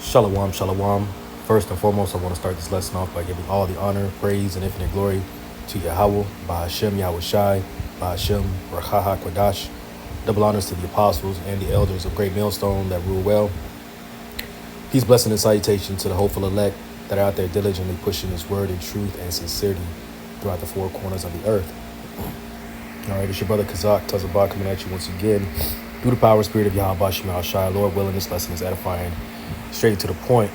Shalom, shalom. First and foremost, I want to start this lesson off by giving all the honor, praise, and infinite glory to Yahweh, Ba'ashem Yahweh Shai, Ba'ashem Rachaha Kwadash. Double honors to the apostles and the elders of Great Millstone that rule well. Peace, blessing, and salutation to the hopeful elect that are out there diligently pushing His word in truth and sincerity throughout the four corners of the earth. All right, it's your brother Kazak Tazabah coming at you once again through the power and spirit of Yahweh Shema Shai. Lord willing, this lesson is edifying, straight to the point.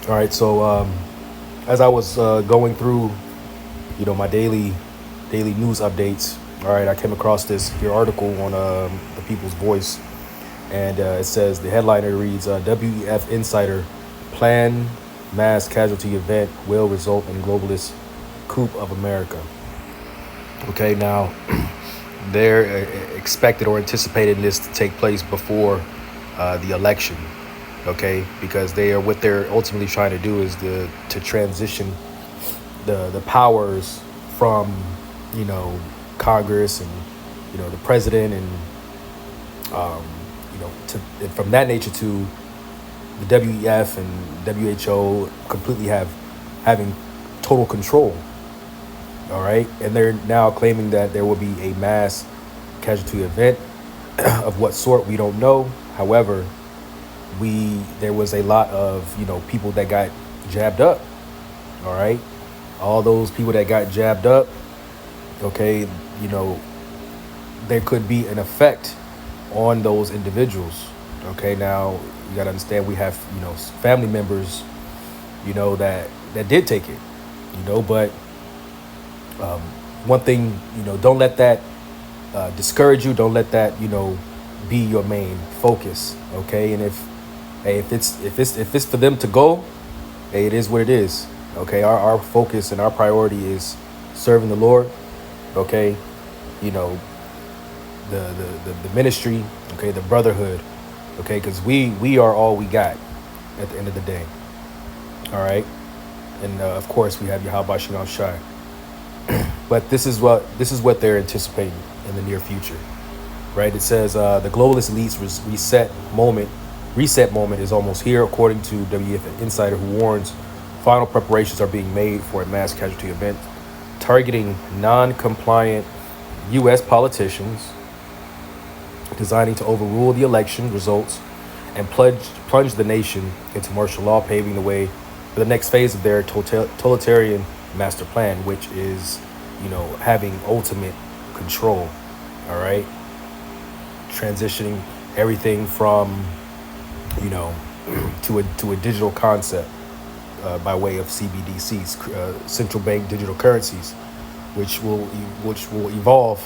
All right, so as I was going through, my daily news updates, all right, I came across your article on the People's Voice, and it says the headliner reads, WEF Insider, Planned Mass Casualty Event Will Result in Globalist Coup of America. Okay, now they're expected or anticipated this to take place before the election. Okay, because what they're ultimately trying to do is to transition the powers from Congress and the president and from that nature to the WEF and WHO completely having total control. All right, and they're now claiming that there will be a mass casualty event of what sort we don't know. However, there was a lot of people that got jabbed up. All right, all those people that got jabbed up. Okay, there could be an effect on those individuals. Okay, now you got to understand we have family members that did take it. But one thing don't let that discourage you. Don't let that be your main focus. Okay, and if it's for them to go, hey, it is what it is. Okay, our focus and our priority is serving the Lord. Okay, the ministry. Okay, the brotherhood. Okay, because we are all we got at the end of the day. All right, and of course we have Yahweh Shema Shai. But this is what they're anticipating in the near future, right? It says the globalist elites reset moment is almost here, according to WF Insider, who warns final preparations are being made for a mass casualty event targeting non-compliant U.S. politicians, designing to overrule the election results and plunge the nation into martial law, paving the way for the next phase of their totalitarian master plan, which is having ultimate control. All right, transitioning everything from to a digital concept by way of CBDCs, central bank digital currencies, which will evolve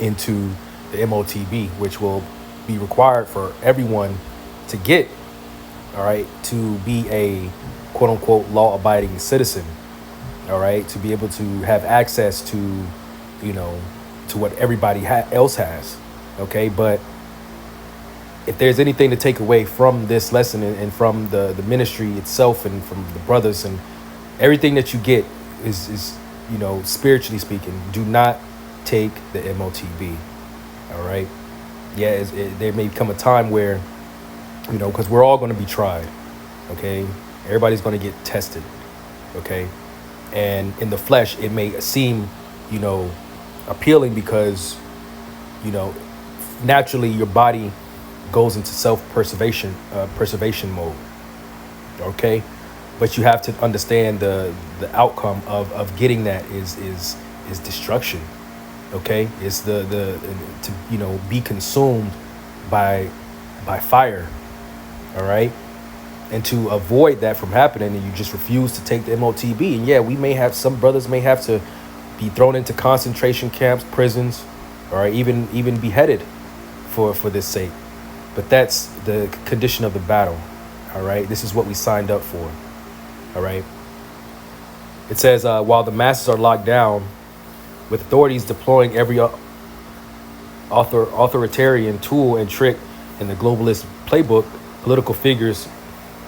into the MOTB, which will be required for everyone to get, all right, to be a quote unquote law abiding citizen. All right, to be able to have access to to what everybody else has. Okay, but if there's anything to take away from this lesson and from the ministry itself and from the brothers and everything that you get is spiritually speaking, do not take the MOTB. All right, yeah, there may come a time where because we're all going to be tried. Okay, everybody's going to get tested. Okay, and in the flesh it may seem appealing because naturally your body goes into self-preservation mode. Okay, but you have to understand the outcome of getting that is destruction. Okay, it's the to be consumed by fire. All right, and to avoid that from happening, and you just refuse to take the MOTB. And yeah, some brothers may have to be thrown into concentration camps, prisons, or even beheaded for this sake. But that's the condition of the battle. All right, this is what we signed up for. All right. It says while the masses are locked down, with authorities deploying every authoritarian tool and trick in the globalist playbook, political figures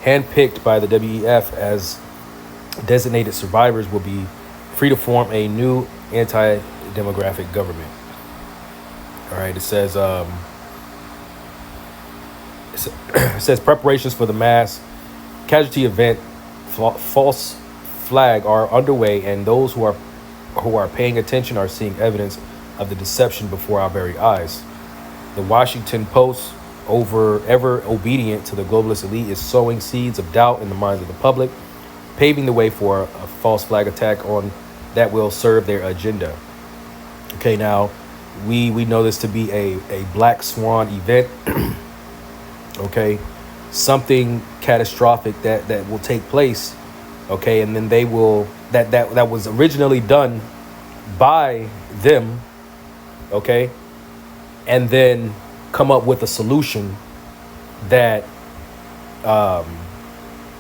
handpicked by the WEF as designated survivors will be free to form a new anti-demographic government. All right, it says It says preparations for the mass casualty event false flag are underway, and those who are paying attention are seeing evidence of the deception before our very eyes. The Washington Post, ever obedient to the globalist elite, is sowing seeds of doubt in the minds of the public, paving the way for a false flag attack on that will serve their agenda. Okay, now we know this to be a black swan event. Okay, something catastrophic that will take place. Okay, and then they will that was originally done by them. Okay, and then come up with a solution that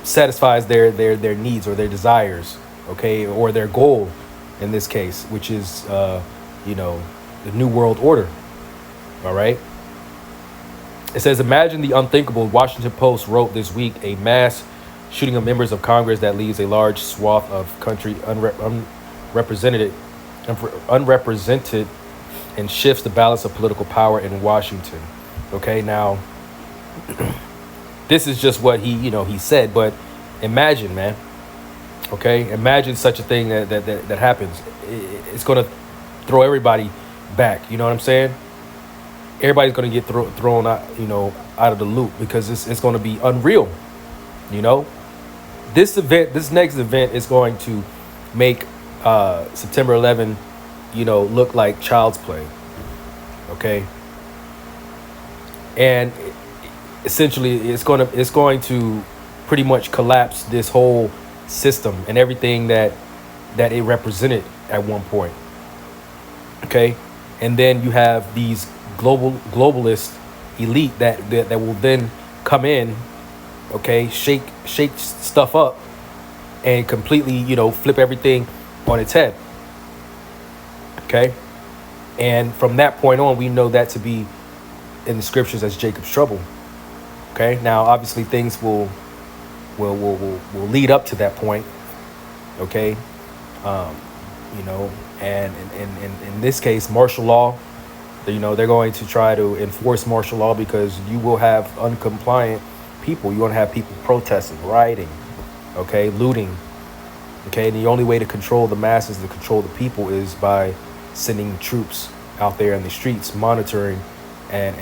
satisfies their needs or their desires, okay, or their goal in this case, which is the New World Order. All right. It says, imagine the unthinkable. Washington Post wrote this week, a mass shooting of members of Congress that leaves a large swath of country unrepresented and shifts the balance of political power in Washington. Okay, now this is just what he said, but imagine, man. Okay, imagine such a thing that happens. It's going to throw everybody back. You know what I'm saying? Everybody's going to get thrown out, out of the loop, because it's going to be unreal. This next event is going to make September 11, look like child's play. Okay. And essentially it's going to pretty much collapse this whole system and everything that it represented at one point. Okay. And then you have these globalist elite that will then come in, okay, shake stuff up and completely, flip everything on its head. Okay. And from that point on, we know that to be in the scriptures as Jacob's trouble. Okay. Now, obviously, things will lead up to that point. Okay. And in this case, martial law. They're going to try to enforce martial law, because you will have uncompliant people. You want to have people protesting, rioting, okay, looting. Okay. And the only way to control the masses, to control the people, is by sending troops out there in the streets, monitoring and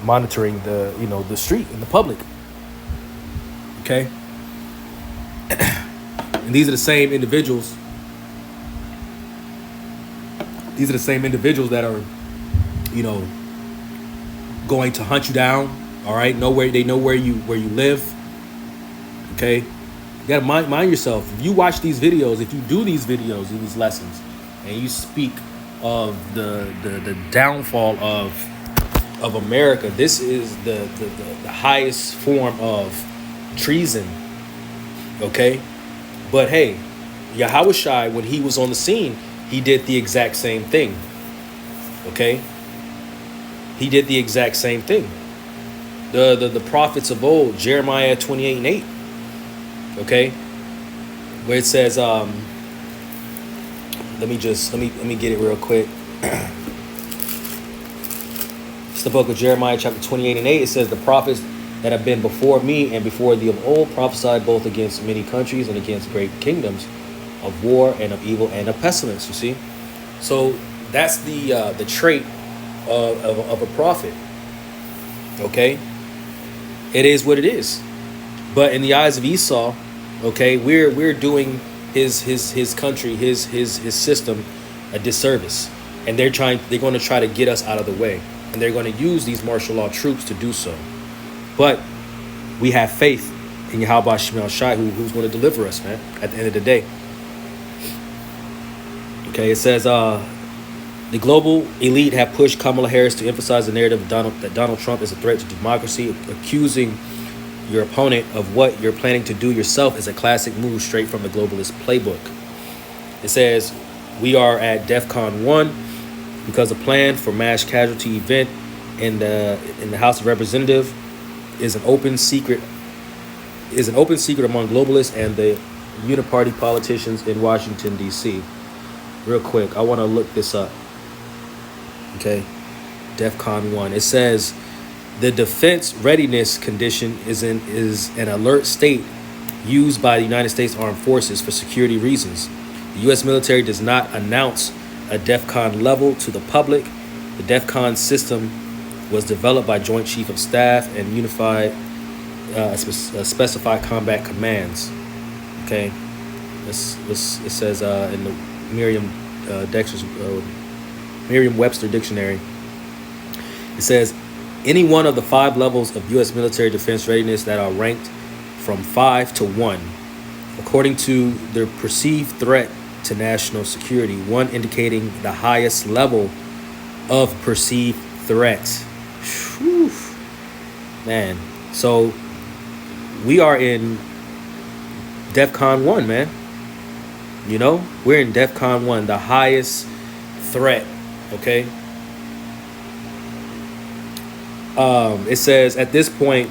monitoring the street and the public. Okay. And these are the same individuals. These are the same individuals that are, going to hunt you down. All right. They know where you live. Okay. You gotta mind yourself. If you watch these videos, if you do these videos and these lessons, and you speak of the downfall of America, this is the highest form of treason. Okay. But hey, Yahweh Shai, when he was on the scene, he did the exact same thing. Okay. He did the exact same thing. The prophets of old, Jeremiah 28:8. Okay. Where it says, let me get it real quick. It's the book of Jeremiah chapter 28:8. It says, the prophets that have been before me and before thee of old prophesied both against many countries and against great kingdoms, of war and of evil and of pestilence. You see, so that's the trait of a prophet. Okay, it is what it is. But in the eyes of Esau, okay, we're doing his country, his system a disservice, and they're going to try to get us out of the way, and they're going to use these martial law troops to do so. But we have faith in Yahweh Shemel Shai, who's going to deliver us, man, at the end of the day. Okay, it says, the global elite have pushed Kamala Harris to emphasize the narrative that Donald Trump is a threat to democracy. Accusing your opponent of what you're planning to do yourself is a classic move straight from the globalist playbook. It says, we are at Defcon 1 because a plan for mass casualty event in the House of Representatives is an open secret among globalists and the uniparty politicians in Washington, D.C. Real quick, I want to look this up. Okay, Defcon 1. It says The defense readiness condition is an alert state used by the United States Armed Forces for security reasons. The U.S. military does not announce a Defcon level to the public. The Defcon system was developed by Joint Chief of Staff and unified specified combat commands. Okay, it says in the Merriam-Webster dictionary, it says any one of the 5 levels of U.S. military defense readiness that are ranked from 5 to 1, according to their perceived threat to national security, 1 indicating the highest level of perceived threat. Whew. Man, so we are in Defcon 1, man. You know, we're in Defcon 1, the highest threat, okay? It says, at this point,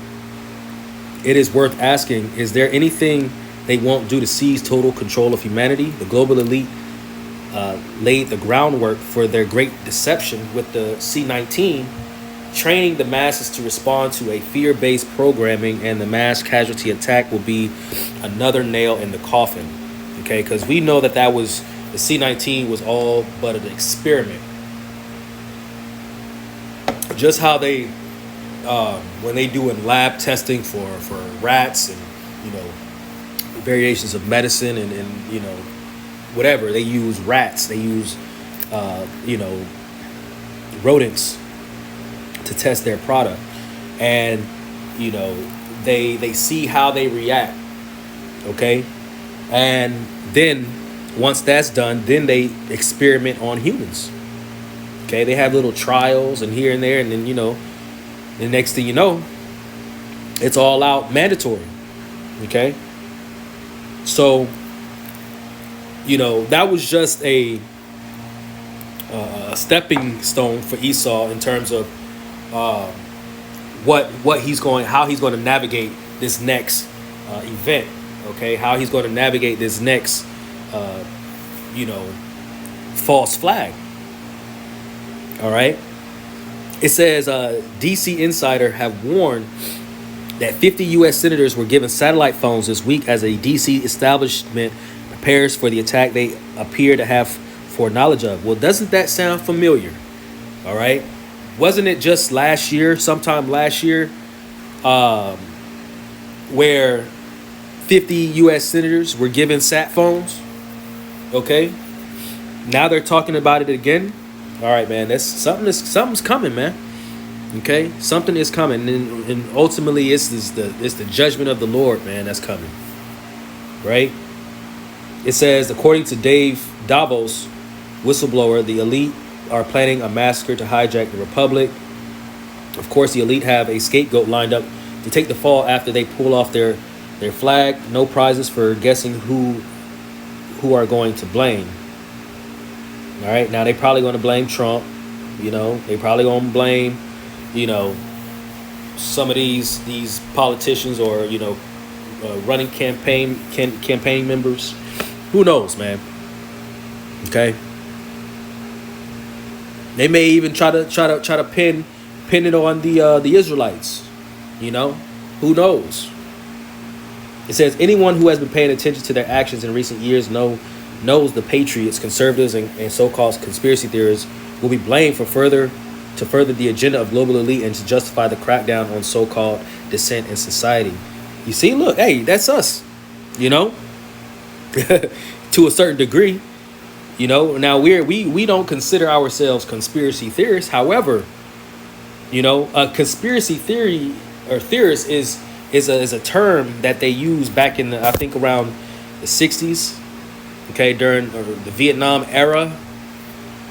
it is worth asking, is there anything they won't do to seize total control of humanity? The global elite laid the groundwork for their great deception with the C-19, training the masses to respond to a fear-based programming, and the mass casualty attack will be another nail in the coffin, okay? Because we know that was, the C-19 was all but an experiment. Just how they, when they doing lab testing for rats and, you know, variations of medicine and you know, whatever, they use rats, they use, you know, rodents to test their product, and you know, they see how they react, okay, and then once that's done, then they experiment on humans, okay. They have little trials and here and there, and then, you know, the next thing you know, it's all out mandatory, okay. So, you know, that was just a stepping stone for Esau in terms of how he's going to navigate this next event, okay? How he's going to navigate this next, you know, false flag. All right. It says DC Insider have warned that 50 U.S. senators were given satellite phones this week as a DC establishment prepares for the attack they appear to have foreknowledge of. Well, doesn't that sound familiar? All right. Wasn't it just sometime last year, where 50 U.S. senators were given sat phones? Okay. Now they're talking about it again. All right, man. Something's coming, man. Okay, something is coming, and ultimately, it's the judgment of the Lord, man. That's coming, right? It says, according to Dave Davos, whistleblower, the elite are planning a massacre to hijack the Republic. Of course, the elite have a scapegoat lined up to take the fall after they pull off their flag. No prizes for guessing who are going to blame. All right, now they're probably going to blame Trump. You know, they probably going to blame, you know, some of these politicians, or, you know, running campaign members. Who knows, man? Okay. They may even try to pin it on the Israelites. You know, who knows? It says anyone who has been paying attention to their actions in recent years knows the patriots, conservatives, and so-called conspiracy theorists will be blamed to further the agenda of global elite and to justify the crackdown on so-called dissent in society. You see, look, hey, that's us, you know, to a certain degree, you know. Now we don't consider ourselves conspiracy theorists. However, you know, a conspiracy theory or theorist is a term that they use back in I think around the 60s, okay, during the Vietnam era,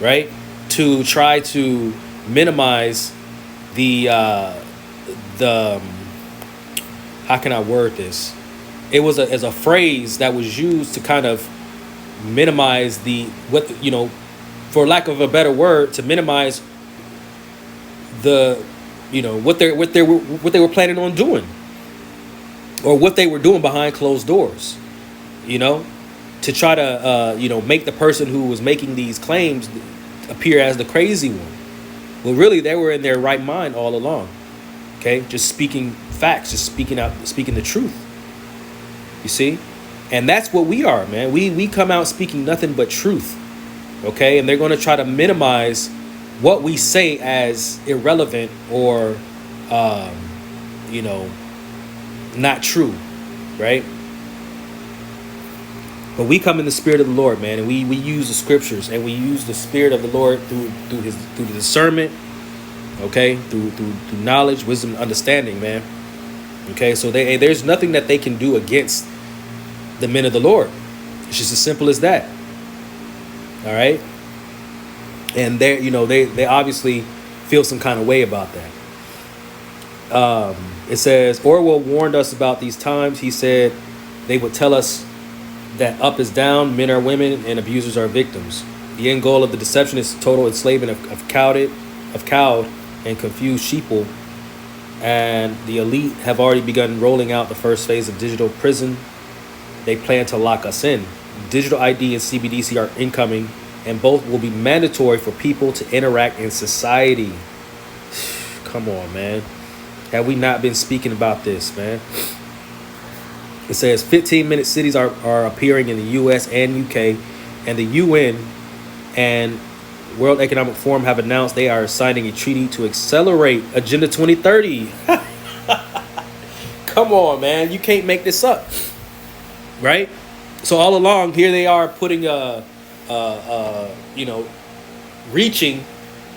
right, to try to minimize the how can I word this? It was as a phrase that was used to kind of minimize for lack of a better word, to minimize the, you know, what they were planning on doing, or what they were doing behind closed doors, you know, to try to you know, make the person who was making these claims appear as the crazy one. Well, really, they were in their right mind all along. Okay, just speaking facts, just speaking the truth. You see, and that's what we are, man. We come out speaking nothing but truth. Okay, and they're going to try to minimize what we say as irrelevant or, not true, right? But we come in the spirit of the Lord, man, and we use the scriptures, and we use the spirit of the Lord through the discernment, okay, through knowledge, wisdom, and understanding, man. Okay, so there's nothing that they can do against the men of the Lord. It's just as simple as that. All right, and they obviously feel some kind of way about that. It says Orwell warned us about these times. He said they would tell us that up is down, men are women, and abusers are victims. The end goal of the deception is total enslavement of cowed and confused sheeple. And the elite have already begun rolling out the first phase of digital prison. They plan to lock us in. Digital ID and CBDC are incoming, and both will be mandatory for people to interact in society. Come on, man. Have we not been speaking about this, man? It says 15-minute cities are appearing in the U.S. and UK, and the UN and World Economic Forum have announced they are signing a treaty to accelerate Agenda 2030. Come on, man. You can't make this up, right? So all along, here they are putting reaching,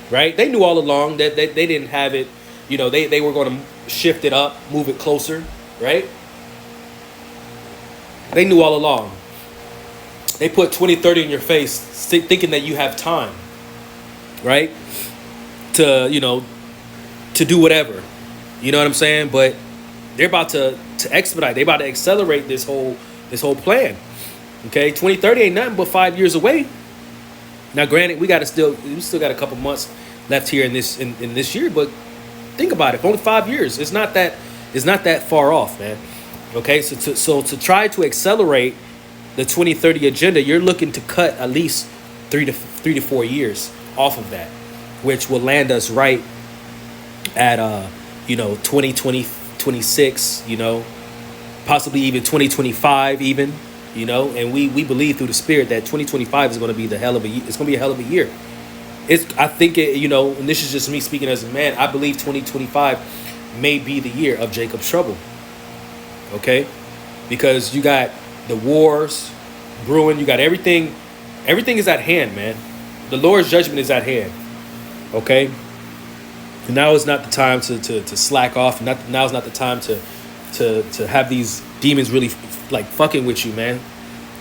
right? They knew all along that they didn't have it. They were going to shift it up, move it closer, right? They knew all along. They put 2030 in your face, thinking that you have time, right? To do whatever. You know what I'm saying? But they're about to expedite. They're about to accelerate this whole plan. Okay, 2030 ain't nothing but 5 years away. Now, granted, we still got a couple months left here in this year, but think about it. Only 5 years. It's not that far off, man. Okay, so to try to accelerate the 2030 agenda, you're looking to cut at least 3 to 4 years off of that, which will land us right at 2020, 26, possibly even 2025 even, and we believe through the spirit that 2025 is going to be it's going to be a hell of a year. I think and this is just me speaking as a man, I believe 2025 may be the year of Jacob's trouble. Okay, because you got the wars brewing, you got everything is at hand, man. The Lord's judgment is at hand. Okay, and now is not the time to slack off. Now is not the time to have these demons really like fucking with you, man.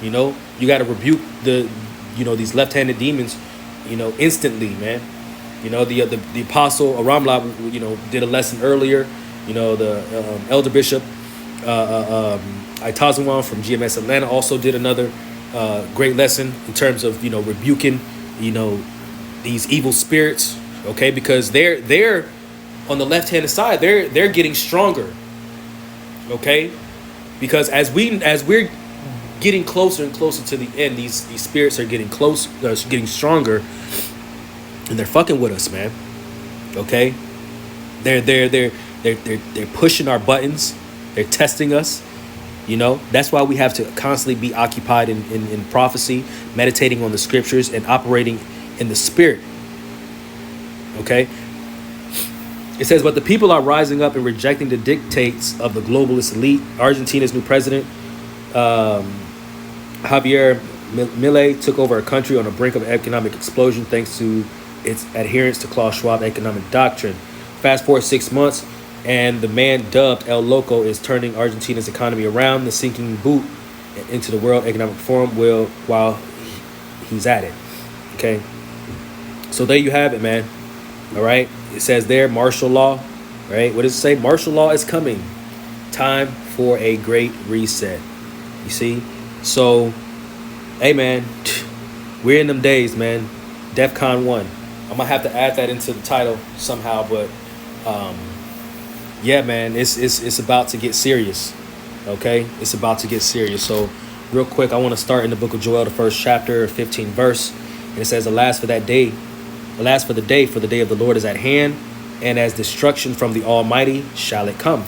You got to rebuke these left-handed demons, instantly, man. The apostle Aramla, did a lesson earlier. The elder bishop Itazawan from GMS Atlanta also did another great lesson in terms of rebuking these evil spirits, okay, because they're on the left-hand side, they're getting stronger, okay, because as we're getting closer and closer to the end, these spirits are getting getting stronger, and they're fucking with us, man. Okay, they're pushing our buttons. They're testing us. That's why we have to constantly be occupied in prophecy, meditating on the scriptures, and operating in the spirit. Okay? It says, but the people are rising up and rejecting the dictates of the globalist elite. Argentina's new president, Javier Milei, took over a country on the brink of economic explosion thanks to its adherence to Klaus Schwab economic doctrine. Fast forward 6 months, and the man dubbed El Loco is turning Argentina's economy around. The sinking boot into the World Economic Forum while he's at it. Okay. So there you have it, man. All right. It says there, martial law. Right. What does it say? Martial law is coming. Time for a great reset. You see? So, hey, man, we're in them days, man. Defcon 1. I'm going to have to add that into the title somehow, but yeah, man, it's about to get serious. Okay, it's about to get serious. So real quick, I want to start in the book of Joel, the first chapter, 15 verse. And it says, alas for that day, alas for the day of the Lord is at hand. and as destruction from the Almighty shall it come.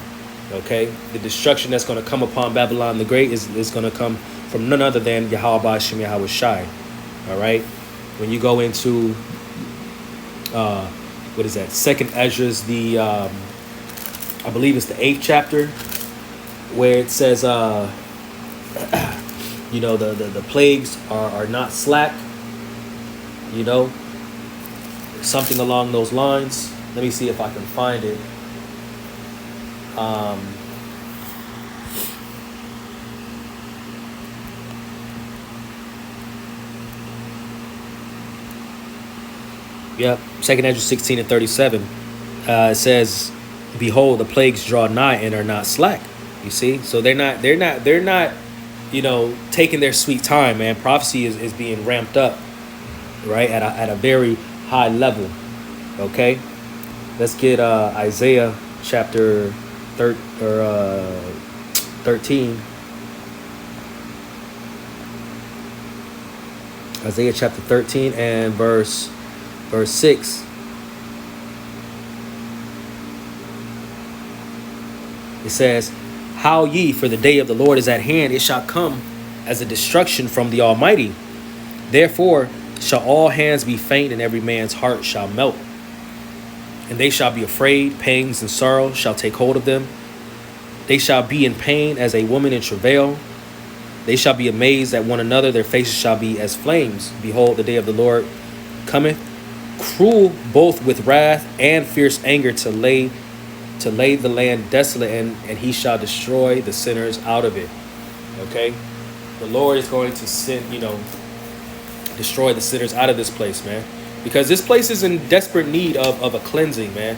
Okay, the destruction that's going to come upon Babylon the Great is going to come from none other than Yahweh Hashem Yahweh Shai. All right, when you go into what is that? Second Ezra's, the I believe it's the 8th chapter, where it says you know, the plagues are not slack. You know, something along those lines. Let me see if I can find it. Yep, 2nd Ezra 16 and 37. It says, "Behold, the plagues draw nigh and are not slack." You see, so they're not, you know, taking their sweet time, man. Prophecy is being ramped up, right, at a very high level. Okay, let's get Isaiah chapter 13. Isaiah chapter 13 and verse 6. It says, "Howl ye, for the day of the Lord is at hand. It shall come as a destruction from the Almighty. Therefore shall all hands be faint, and every man's heart shall melt. And they shall be afraid, pangs and sorrow shall take hold of them. They shall be in pain as a woman in travail. They shall be amazed at one another. Their faces shall be as flames. Behold, the day of the Lord cometh, cruel both with wrath and fierce anger, to lay the land desolate, and he shall destroy the sinners out of it." Okay, the Lord is going to destroy the sinners out of this place, man, because this place is in desperate need of a cleansing, man.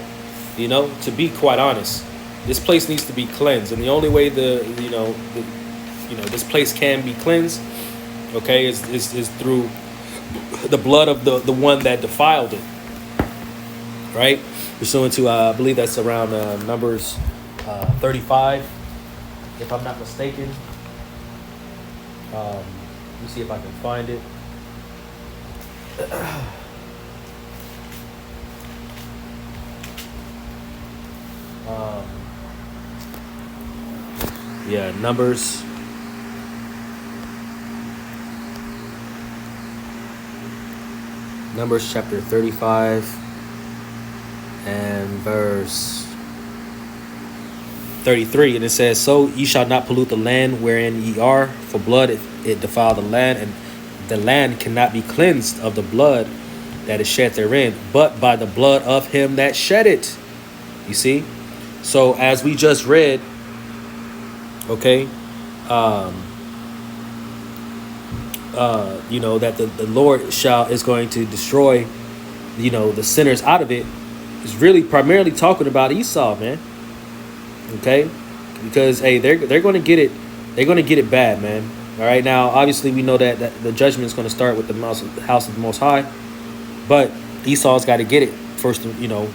You know, to be quite honest, this place needs to be cleansed, and the only way this place can be cleansed, okay, is through the blood of the one that defiled it, right? Pursuant to I believe that's around Numbers 35, if I'm not mistaken. Let me see if I can find it. Yeah, Numbers. Numbers chapter 35 and verse 33, and it says, "So ye shall not pollute the land wherein ye are, for blood it defile the land, and the land cannot be cleansed of the blood that is shed therein, but by the blood of him that shed it." You see? So as we just read, okay, you know, that the Lord is going to destroy, you know, the sinners out of it, is really primarily talking about Esau, man. Okay, because hey, they're going to get it. They're going to get it bad, man. All right. Now, obviously, we know that the judgment is going to start with the house of the Most High, but Esau's got to get it first. You know,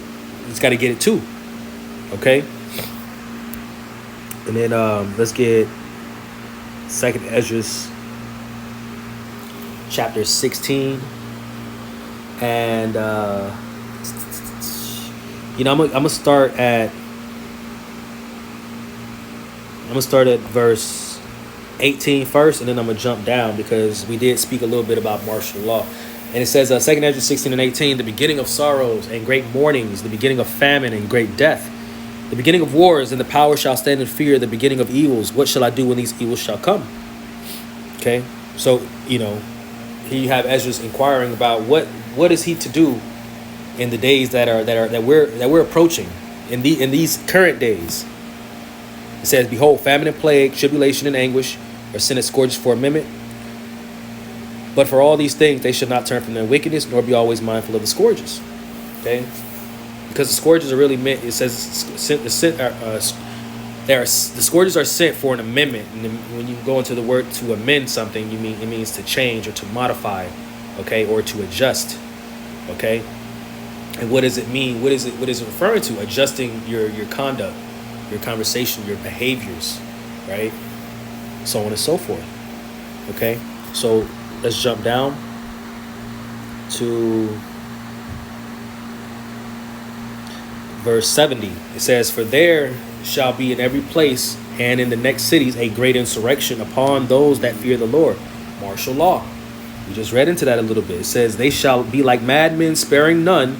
he's got to get it too. Okay. And then let's get 2nd Ezra chapter 16, and you know, I'm gonna start at verse 18 first, and then I'm gonna jump down, because we did speak a little bit about martial law. And it says, 2nd Ezra 16 and 18, "The beginning of sorrows and great mournings, the beginning of famine and great death, the beginning of wars, and the power shall stand in fear, the beginning of evils. What shall I do when these evils shall come?" Okay, so you know, here you have Ezra's inquiring about what is he to do in the days that we're approaching, in these current days. It says, "Behold, famine and plague, tribulation and anguish are sent as scourges for a moment. But for all these things, they should not turn from their wickedness, nor be always mindful of the scourges." Okay, because the scourges are really meant. It says the scourges are sent for an amendment. And when you go into the word to amend something, it means to change or to modify, okay, or to adjust. Okay, and what does it mean? What is it referring to? Adjusting your conduct, your conversation, your behaviors, right? So on and so forth. Okay, so let's jump down to verse 70. It says, "For there shall be in every place and in the next cities a great insurrection upon those that fear the Lord." Martial law. We just read into that a little bit. It says, "They shall be like madmen, sparing none,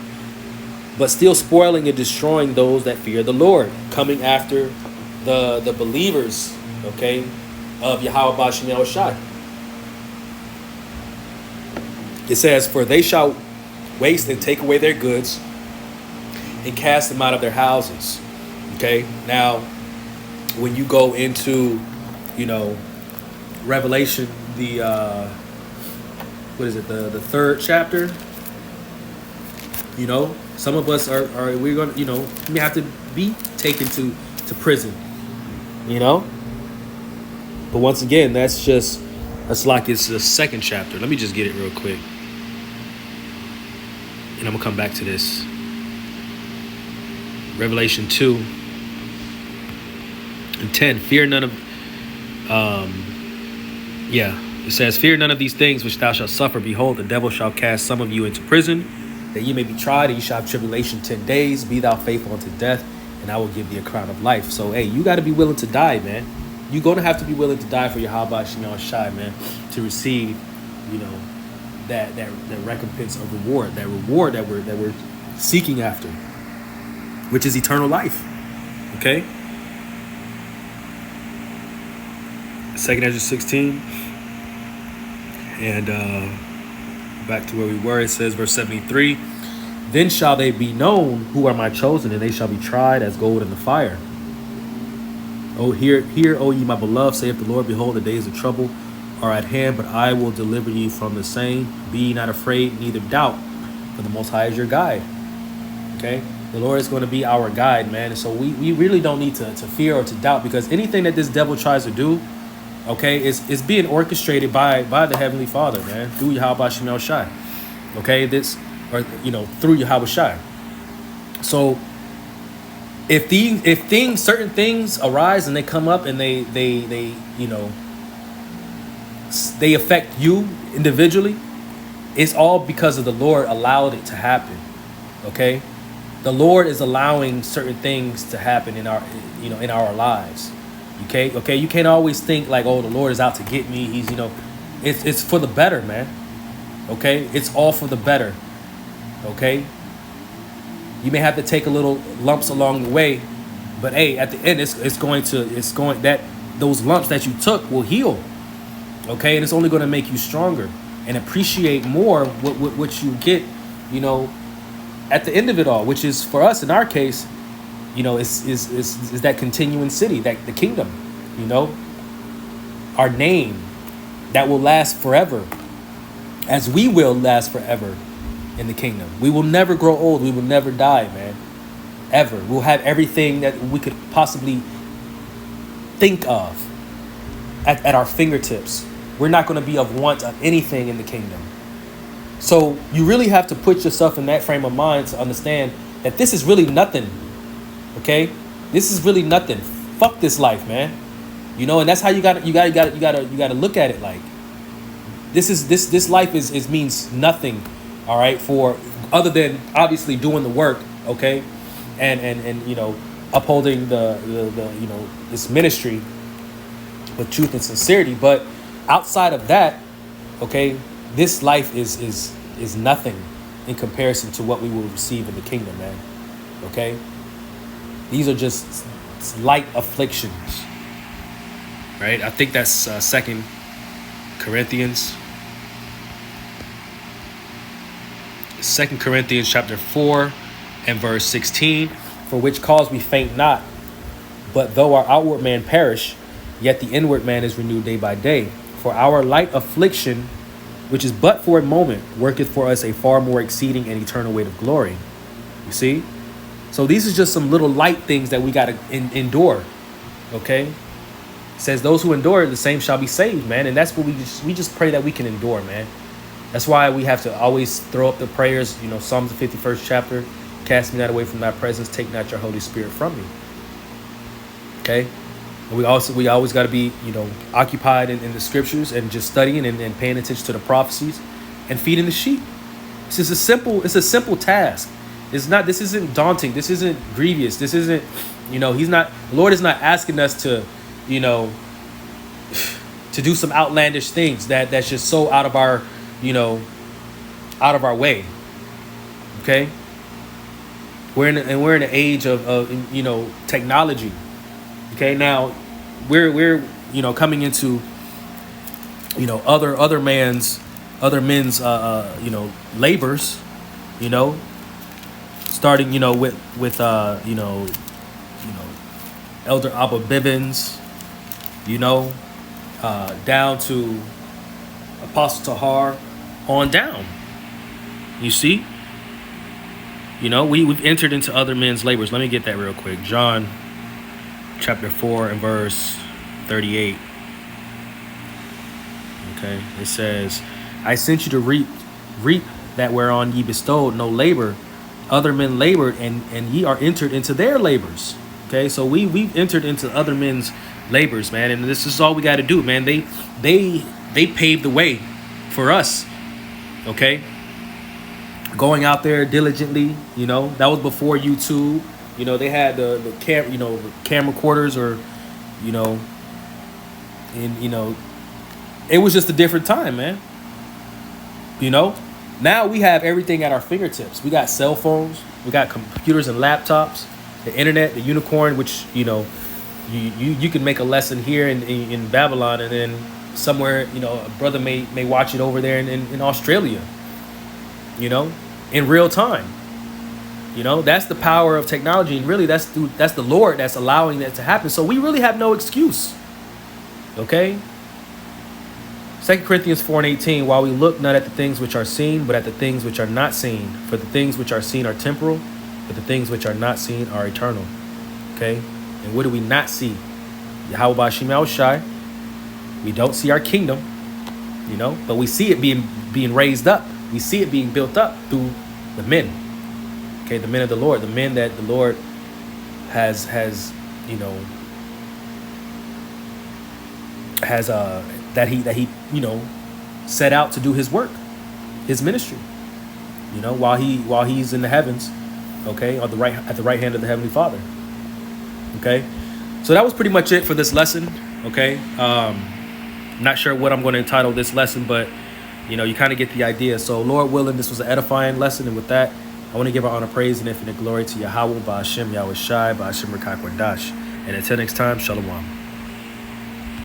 but still spoiling and destroying those that fear the Lord," coming after the believers, okay, of Yahweh Bashem Yahushai. It says, "For they shall waste and take away their goods and cast them out of their houses." Okay, now when you go into, Revelation, the the third chapter, some of us are we're gonna, we have to be taken to prison, but once again, that's like it's the second chapter. Let me just get it real quick, and I'm gonna come back to this. Revelation 2 and 10. Fear none of it says, "Fear none of these things which thou shalt suffer. Behold, the devil shall cast some of you into prison, that ye may be tried, and ye shall have tribulation 10 days. Be thou faithful unto death, and I will give thee a crown of life." So, hey, you got to be willing to die, man. You're going to have to be willing to die for Yahweh Bashem Yahushai, man, to receive, that recompense of reward, that we're seeking after, which is eternal life. Okay? 2 Ezra 16. And back to where we were, it says, verse 73, "Then shall they be known who are my chosen, and they shall be tried as gold in the fire. Oh, hear, O ye my beloved, saith the Lord, behold, the days of trouble are at hand, but I will deliver you from the same. Be ye not afraid, neither doubt, for the Most High is your guide." Okay? The Lord is going to be our guide, man. And so we really don't need to fear or to doubt, because anything that this devil tries to do, okay, is being orchestrated by the Heavenly Father, man, through Yahweh Bashem Yahushai. Okay, through Yahweh Shai. So if certain things arise and they come up and they affect you individually, it's all because of the Lord allowed it to happen. Okay, the Lord is allowing certain things to happen in our lives. Okay, you can't always think like, oh, the Lord is out to get me. He's, it's for the better, man. Okay, it's all for the better. Okay, you may have to take a little lumps along the way, but hey, at the end, those lumps that you took will heal. Okay, and it's only going to make you stronger and appreciate more what you get, at the end of it all, which is for us in our case, is that continuing city, that the kingdom, our name that will last forever, as we will last forever in the kingdom. We will never grow old. We will never die, man, ever. We'll have everything that we could possibly think of at our fingertips. We're not going to be of want of anything in the kingdom. So you really have to put yourself in that frame of mind to understand that this is really nothing. Okay, this is really nothing. Fuck this life, man. And that's how you gotta look at it. Like this life means nothing. All right, for other than obviously doing the work. Okay, and upholding the this ministry with truth and sincerity. But outside of that, okay, this life is nothing in comparison to what we will receive in the kingdom, man. Okay. These are just light afflictions, right? I think that's 2 Corinthians. 2 Corinthians chapter 4 and verse 16. "For which cause we faint not, but though our outward man perish, yet the inward man is renewed day by day. For our light affliction, which is but for a moment, worketh for us a far more exceeding and eternal weight of glory." You see? So these are just some little light things that we got to endure. Okay? It says those who endure, the same shall be saved, man. And that's what we just pray that we can endure, man. That's why we have to always throw up the prayers, Psalms the 51st chapter, "Cast me not away from thy presence, take not your Holy Spirit from me." Okay? And we always got to be, occupied in the scriptures and just studying and paying attention to the prophecies and feeding the sheep. It's a simple task. This isn't daunting. This isn't grievous. This isn't, the Lord is not asking us to, you know, to do some outlandish things that's just so out of our, out of our way. Okay. We're in an age of technology. Okay. Now we're coming into, other men's labors, starting, with Elder Abba Bibbins, down to Apostle Tahar on down. You see? We've entered into other men's labors. Let me get that real quick. John chapter 4 and verse 38. Okay. It says, I sent you to reap that whereon ye bestowed no labor. Other men labored, and ye are entered into their labors. Okay, so we've entered into other men's labors, man, and this is all we got to do, man. They paved the way for us. Okay, going out there diligently, that was before YouTube. They had the camcorders, or it was just a different time, man. Now we have everything at our fingertips. We got cell phones, we got computers and laptops, the internet, the unicorn, which, you can make a lesson here in Babylon, and then somewhere, a brother may watch it over there in Australia, in real time. That's the power of technology. And really that's the Lord that's allowing that to happen. So we really have no excuse. Okay. 2 Corinthians 4:18, while we look not at the things which are seen, but at the things which are not seen. For the things which are seen are temporal, but the things which are not seen are eternal. Okay? And what do we not see? Yahweh Ba'Shem Yahushai. We don't see our kingdom, but we see it being raised up. We see it being built up through the men. Okay, the men of the Lord, the men that the Lord has that he set out to do his work, his ministry, while he's in the heavens, okay, at the right hand of the Heavenly Father. Okay, so that was pretty much it for this lesson. Okay, not sure what I'm going to entitle this lesson, but you kind of get the idea. So Lord willing, this was an edifying lesson, and with that, I want to give our honor, praise, and infinite glory to Yahweh Ba'Shem Yahushai Ba'Shem Rakak Wadash. And until next time, Shalom.